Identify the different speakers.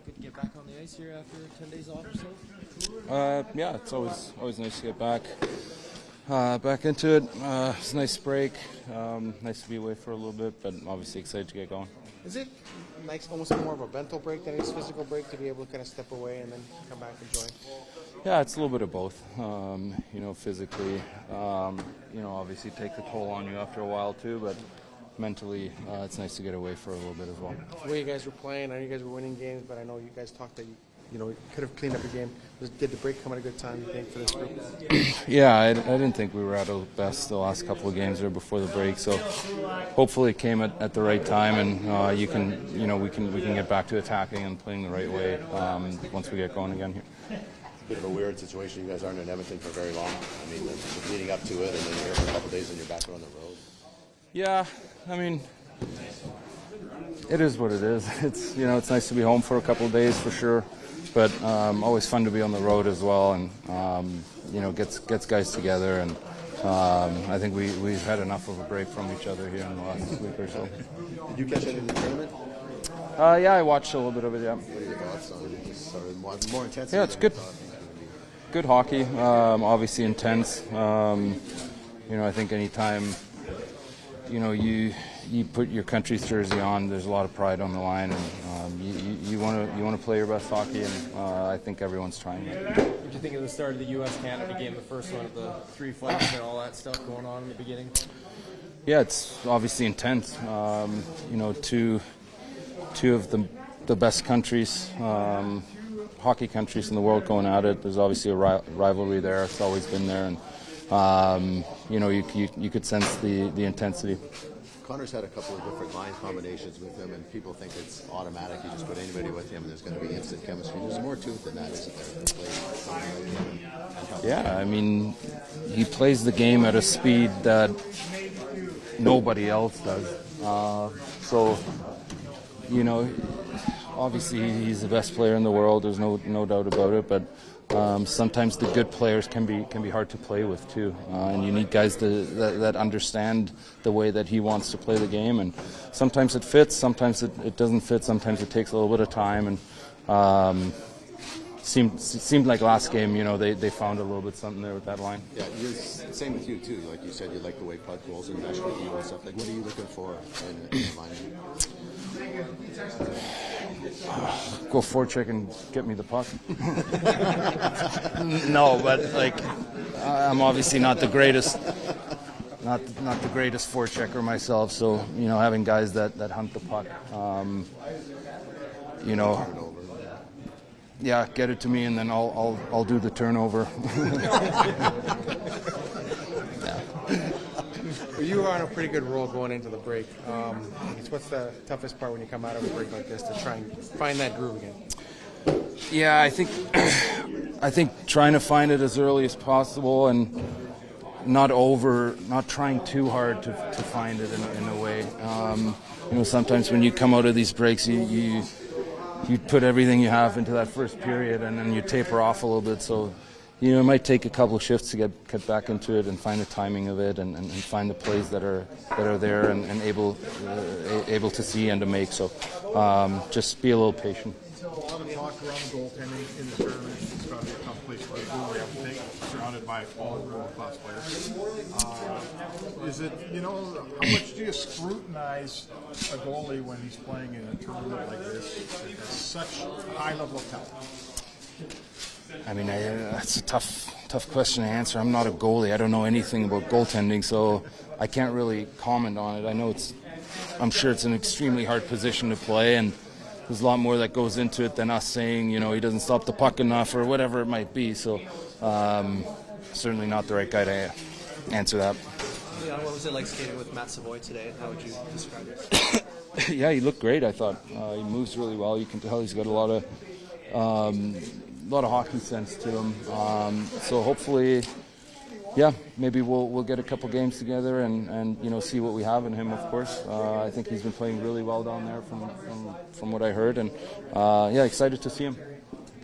Speaker 1: Good to get back on the ice here after 10 days off or so?
Speaker 2: Yeah, it's always nice to get back into it. It's a nice break. Nice to be away for a little bit, but obviously excited to get going.
Speaker 3: Is it nice, almost more of a mental break than it is physical break, to be able to kind of step away and then come back and join?
Speaker 2: Yeah, it's a little bit of both. Physically, obviously take the toll on you after a while too, but mentally, it's nice to get away for a little bit as well.
Speaker 3: The way you guys were playing, I know you guys were winning games, but I know you guys talked that you could have cleaned up a game. Did the break come at a good time, you think, for this group?
Speaker 2: Yeah, I didn't think we were at our best the last couple of games there before the break, so hopefully it came at the right time, and we can get back to attacking and playing the right way once we get going again here.
Speaker 4: It's a bit of a weird situation. You guys aren't in Edmonton for very long. I mean, leading up to it, and then you're here for a couple of days, and you're back on the road.
Speaker 2: Yeah, I mean, it is what it is. It's it's nice to be home for a couple of days for sure, but always fun to be on the road as well, and gets guys together, and I think we've had enough of a break from each other here in the last week or so.
Speaker 4: Did you catch any of the tournament?
Speaker 2: Yeah, I watched a little bit of it. Yeah.
Speaker 4: What are your thoughts on this? More intensity?
Speaker 2: Yeah, it's good. Good hockey. Obviously intense. I think anytime you put your country's jersey on, there's a lot of pride on the line, and you want to play your best hockey, and I think everyone's trying it.
Speaker 1: What did you think of the start of the U.S.-Canada game, the first one of the 3 fights and all that stuff going on in the beginning?
Speaker 2: Yeah, it's obviously intense. Two of the best countries, hockey countries in the world going at it. There's obviously a rivalry there. It's always been there, and you could sense the intensity.
Speaker 4: Connor's had a couple of different line combinations with him, and people think it's automatic. You just put anybody with him, and there's going to be instant chemistry. There's more to it than that, isn't there?
Speaker 2: Yeah, I mean, he plays the game at a speed that nobody else does. Obviously he's the best player in the world. There's no doubt about it. But sometimes the good players can be hard to play with too, and you need guys that understand the way that he wants to play the game. And sometimes it fits, sometimes it doesn't fit, sometimes it takes a little bit of time. And seemed like last game, they found a little bit something there with that line.
Speaker 4: Yeah, same with you too. Like you said, you like the way puck rolls and mesh with you and stuff. Like, what are you looking for in the line?
Speaker 2: Go forecheck and get me the puck. No, but I'm obviously not the greatest, not the greatest forechecker myself. So having guys that hunt the puck, yeah, get it to me, and then I'll do the turnover.
Speaker 3: Well, you are on a pretty good roll going into the break. What's the toughest part when you come out of a break like this to try and find that groove again?
Speaker 2: Yeah, I think trying to find it as early as possible, and not trying too hard to find it in a way. Sometimes when you come out of these breaks, you put everything you have into that first period, and then you taper off a little bit. So, it might take a couple of shifts to get back into it and find the timing of it, and find the plays that are there and able to see and to make. So, just be a little patient.
Speaker 5: A lot of talk around goaltending in the tournament. It's got to be a tough place for a goalie, I would think, surrounded by all world-class players. Is it, how much do you scrutinize a goalie when he's playing in a tournament like this? It's such a high level of talent.
Speaker 2: I mean, that's a tough question to answer. I'm not a goalie. I don't know anything about goaltending, so I can't really comment on it. I'm sure it's an extremely hard position to play, and there's a lot more that goes into it than us saying, he doesn't stop the puck enough or whatever it might be. So, certainly not the right guy to answer that.
Speaker 1: Yeah, what was it like skating with Matt Savoy today? How would you describe it?
Speaker 2: Yeah, he looked great, I thought. He moves really well. You can tell he's got a lot of hockey sense to him. So hopefully, maybe we'll get a couple games together and see what we have in him. Of course, I think he's been playing really well down there from what I heard, and excited to see him.